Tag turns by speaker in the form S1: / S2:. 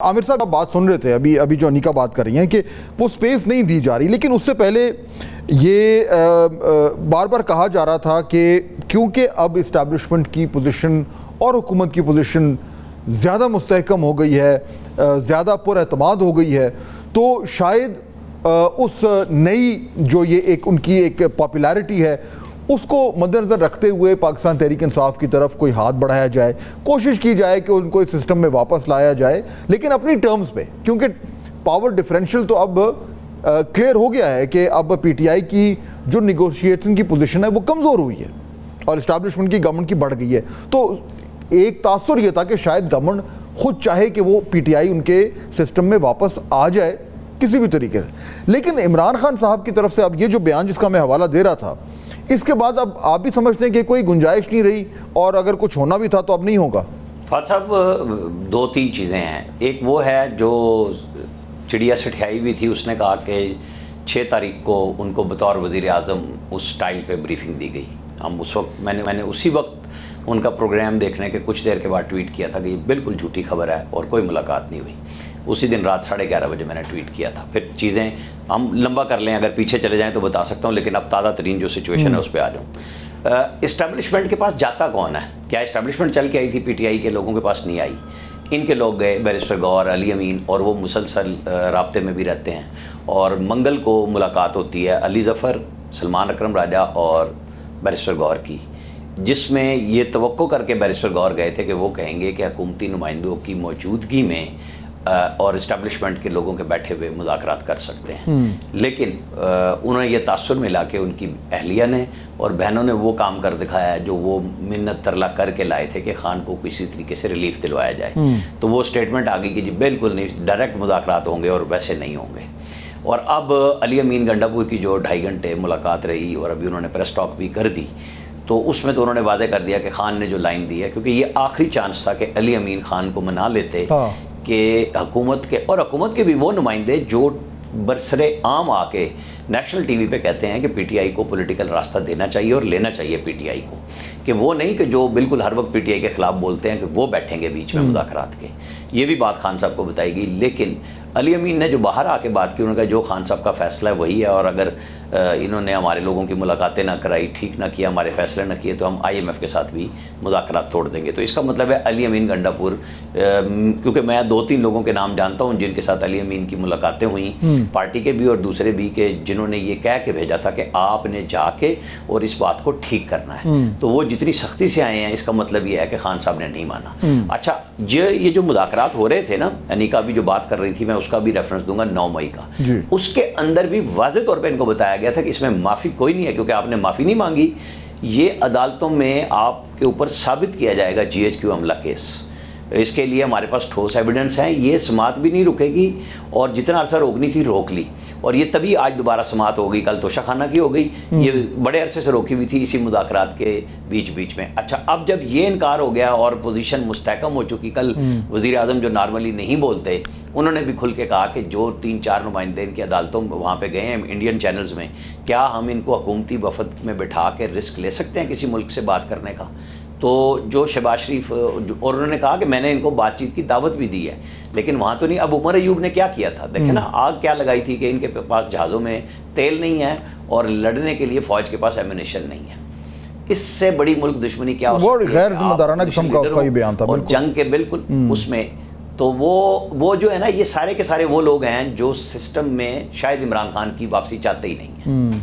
S1: عامر صاحب آپ بات سن رہے تھے ابھی جو انیکا بات کر رہی ہیں کہ وہ سپیس نہیں دی جا رہی، لیکن اس سے پہلے یہ بار بار کہا جا رہا تھا کہ کیونکہ اب اسٹیبلشمنٹ کی پوزیشن اور حکومت کی پوزیشن زیادہ مستحکم ہو گئی ہے، زیادہ پر اعتماد ہو گئی ہے، تو شاید اس نئی جو یہ ان کی ایک پاپولیرٹی ہے اس کو مد نظر رکھتے ہوئے پاکستان تحریک انصاف کی طرف کوئی ہاتھ بڑھایا جائے، کوشش کی جائے کہ ان کو اس سسٹم میں واپس لایا جائے، لیکن اپنی ٹرمز پہ، کیونکہ پاور ڈیفرنشل تو اب کلیئر ہو گیا ہے کہ اب پی ٹی آئی کی جو نیگوشیشن کی پوزیشن ہے وہ کمزور ہوئی ہے اور اسٹیبلشمنٹ کی گورنمنٹ کی بڑھ گئی ہے۔ تو ایک تاثر یہ تھا کہ شاید گورنمنٹ خود چاہے کہ وہ پی ٹی آئی ان کے سسٹم میں واپس آ جائے کسی بھی طریقے سے، لیکن عمران خان صاحب کی طرف سے اب یہ جو بیان جس کا میں حوالہ دے رہا تھا، اس کے بعد اب آپ بھی سمجھتے ہیں کہ کوئی گنجائش نہیں رہی، اور اگر کچھ ہونا بھی تھا تو اب نہیں ہوگا؟
S2: فاتح صاحب، دو تین چیزیں ہیں۔ ایک وہ ہے جو چڑیا سٹھیائی بھی تھی، اس نے کہا کہ 6 تاریخ کو ان کو بطور وزیر اعظم اس سٹائل پہ بریفنگ دی گئی۔ ہم اس وقت میں نے اسی وقت ان کا پروگرام دیکھنے کے کچھ دیر کے بعد ٹویٹ کیا تھا کہ یہ بالکل جھوٹی خبر ہے اور کوئی ملاقات نہیں ہوئی۔ اسی دن رات 11:30 بجے میں نے ٹویٹ کیا تھا۔ پھر چیزیں ہم لمبا کر لیں، اگر پیچھے چلے جائیں تو بتا سکتا ہوں، لیکن اب تازہ ترین جو سچویشن ہے اس پہ آ جاؤں۔ اسٹیبلشمنٹ کے پاس جاتا کون ہے؟ کیا اسٹیبلشمنٹ چل کے آئی تھی؟ پی ٹی آئی کے لوگوں کے پاس نہیں آئی، ان کے لوگ گئے، بیرسٹر گور، علی امین، اور وہ مسلسل رابطے میں بھی رہتے ہیں، اور منگل کو ملاقات ہوتی ہے علی ظفر، سلمان اکرم راجہ اور بیرسٹر گور کی، جس میں یہ توقع کر کے بیرسٹر گور گئے تھے کہ وہ کہیں گے کہ حکومتی نمائندوں کی موجودگی میں اور اسٹیبلشمنٹ کے لوگوں کے بیٹھے ہوئے مذاکرات کر سکتے ہیں، لیکن انہیں یہ تاثر ملا کہ ان کی اہلیہ نے اور بہنوں نے وہ کام کر دکھایا ہے جو وہ منت ترلا کر کے لائے تھے کہ خان کو کسی طریقے سے ریلیف دلوایا جائے۔ تو وہ سٹیٹمنٹ آ گئی کہ جی بالکل نہیں، ڈائریکٹ مذاکرات ہوں گے اور ویسے نہیں ہوں گے۔ اور اب علی امین گنڈا پور کی جو 2.5 گھنٹے ملاقات رہی اور ابھی انہوں نے پریس ٹاک بھی کر دی، تو اس میں تو انہوں نے واضح کر دیا کہ خان نے جو لائن دی ہے، کیونکہ یہ آخری چانس تھا کہ علی امین خان کو منا لیتے کہ حکومت کے، اور حکومت کے بھی وہ نمائندے جو برسر عام آ کے نیشنل ٹی وی پہ کہتے ہیں کہ پی ٹی آئی کو پولیٹیکل راستہ دینا چاہیے اور لینا چاہیے پی ٹی آئی کو، کہ وہ نہیں کہ جو بالکل ہر وقت پی ٹی آئی کے خلاف بولتے ہیں کہ وہ بیٹھیں گے بیچ میں مذاکرات کے۔ یہ بھی بات خان صاحب کو بتائی گئی، لیکن علی امین نے جو باہر آ کے بات کی، انہوں نے کہا جو خان صاحب کا فیصلہ ہے وہی ہے، اور اگر انہوں نے ہمارے لوگوں کی ملاقاتیں نہ کرائی، ٹھیک نہ کیا، ہمارے فیصلے نہ کیے، تو ہم آئی ایم ایف کے ساتھ بھی مذاکرات توڑ دیں گے۔ تو اس کا مطلب ہے علی امین گنڈا پور، کیونکہ میں 2-3 لوگوں کے نام جانتا ہوں جن کے ساتھ علی امین کی ملاقاتیں ہوئیں، پارٹی کے بھی اور دوسرے بھی، کہ جنہوں نے یہ کہہ کے بھیجا تھا کہ آپ نے جا کے اور اس بات کو ٹھیک کرنا ہے، تو وہ جتنی سختی سے آئے ہیں، اس کا مطلب یہ ہے کہ خان صاحب نے نہیں مانا۔ اچھا، یہ جو مذاکرات ہو رہے تھے نا، انیکا بھی جو بات کر رہی تھی، میں اس کا بھی ریفرنس دوں گا 9 مئی کا، اس کے اندر بھی واضح طور پہ ان کو بتایا گیا تھا کہ اس میں معافی کوئی نہیں ہے، کیونکہ آپ نے معافی نہیں مانگی، یہ عدالتوں میں آپ کے اوپر ثابت کیا جائے گا جی ایچ کیو حملہ کیس، اس کے لیے ہمارے پاس ٹھوس ایویڈنس ہیں، یہ سماعت بھی نہیں رکے گی، اور جتنا عرصہ روکنی تھی روک لی، اور یہ تبھی آج دوبارہ سماعت ہو گئی، کل توشہ خانہ کی ہو گئی، یہ بڑے عرصے سے روکی ہوئی تھی اسی مذاکرات کے بیچ میں۔ اچھا، اب جب یہ انکار ہو گیا اور پوزیشن مستحکم ہو چکی، کل وزیر اعظم جو نارملی نہیں بولتے، انہوں نے بھی کھل کے کہا کہ جو 3-4 نمائندے ان کی عدالتوں وہاں پہ گئے ہیں انڈین چینلز میں، کیا ہم ان کو حکومتی وفد میں بٹھا کے رسک لے سکتے ہیں کسی ملک سے بات کرنے کا؟ تو جو شہباز شریف، اور انہوں نے کہا کہ میں نے ان کو بات چیت کی دعوت بھی دی ہے، لیکن وہاں تو نہیں۔ اب عمر ایوب نے کیا کیا تھا، دیکھیں نا، آگ کیا لگائی تھی کہ ان کے پاس جہازوں میں تیل نہیں ہے اور لڑنے کے لیے فوج کے پاس ایمونیشن نہیں ہے۔ اس سے بڑی ملک دشمنی کیا ہو سکتی ہے؟
S1: غیر ذمہ دارانہ قسم کا اس کا یہ بیان تھا،
S2: اور جنگ کے بالکل اس میں، تو وہ جو ہے نا، یہ سارے کے سارے وہ لوگ ہیں جو سسٹم میں شاید عمران خان کی واپسی چاہتے ہی نہیں ہیں۔